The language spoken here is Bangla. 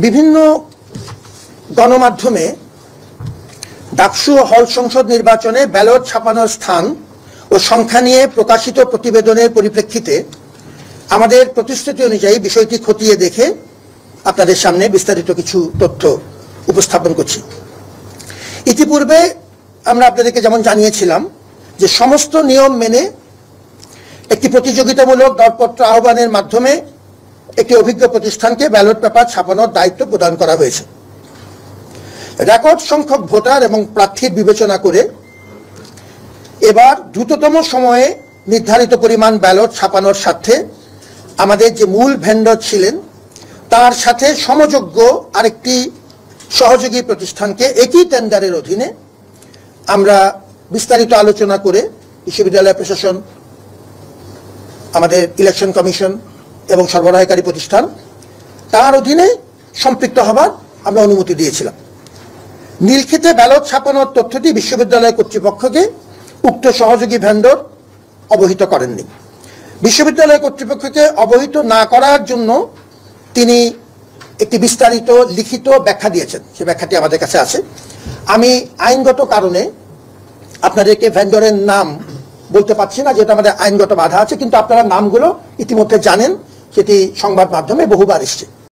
বিভিন্ন গণমাধ্যমে ডাকসু ও হল সংসদ নির্বাচনে ব্যালট ছাপানোর স্থান ও সংখ্যা নিয়ে প্রকাশিত প্রতিবেদনের পরিপ্রেক্ষিতে আমাদের প্রতিশ্রুতি অনুযায়ী বিষয়টি খতিয়ে দেখে আপনাদের সামনে বিস্তারিত কিছু তথ্য উপস্থাপন করছি। ইতিপূর্বে আমরা আপনাদেরকে যেমন জানিয়েছিলাম যে সমস্ত নিয়ম মেনে একটি প্রতিযোগিতামূলক দরপত্র আহ্বানের মাধ্যমে একটি অভিজ্ঞ প্রতিষ্ঠানকে ব্যালট পেপার ছাপানোর দায়িত্ব প্রদান করা হয়েছে। রেকর্ড সংখ্যক ভোটার এবং প্রার্থীর বিবেচনা করে এবার দ্রুততম সময়ে নির্ধারিত পরিমাণ ব্যালট ছাপানোর স্বার্থে আমাদের যে মূল ভেন্ডর ছিলেন তার সাথে সমযোগ্য আরেকটি সহযোগী প্রতিষ্ঠানকে একই টেন্ডারের অধীনে আমরা বিস্তারিত আলোচনা করে বিশ্ববিদ্যালয় প্রশাসন, আমাদের ইলেকশন কমিশন এবং সরবরাহকারী প্রতিষ্ঠান তার অধীনে সম্পৃক্ত হবার আমরা অনুমতি দিয়েছিলাম। নীলক্ষেতে ব্যালট ছাপানোর তথ্যটি বিশ্ববিদ্যালয় কর্তৃপক্ষকে উক্ত সহযোগী ভেন্ডর অবহিত করেননি। বিশ্ববিদ্যালয় কর্তৃপক্ষকে অবহিত না করার জন্য তিনি একটি বিস্তারিত লিখিত ব্যাখ্যা দিয়েছেন, সে ব্যাখ্যাটি আমাদের কাছে আছে। আমি আইনগত কারণে আপনাদেরকে ভেন্ডরের নাম বলতে পারছি না, যেটা আমাদের আইনগত বাধা আছে, কিন্তু আপনারা নামগুলো ইতিমধ্যে জানেন, সেটি সংবাদ মাধ্যমে বহুবার এসছে।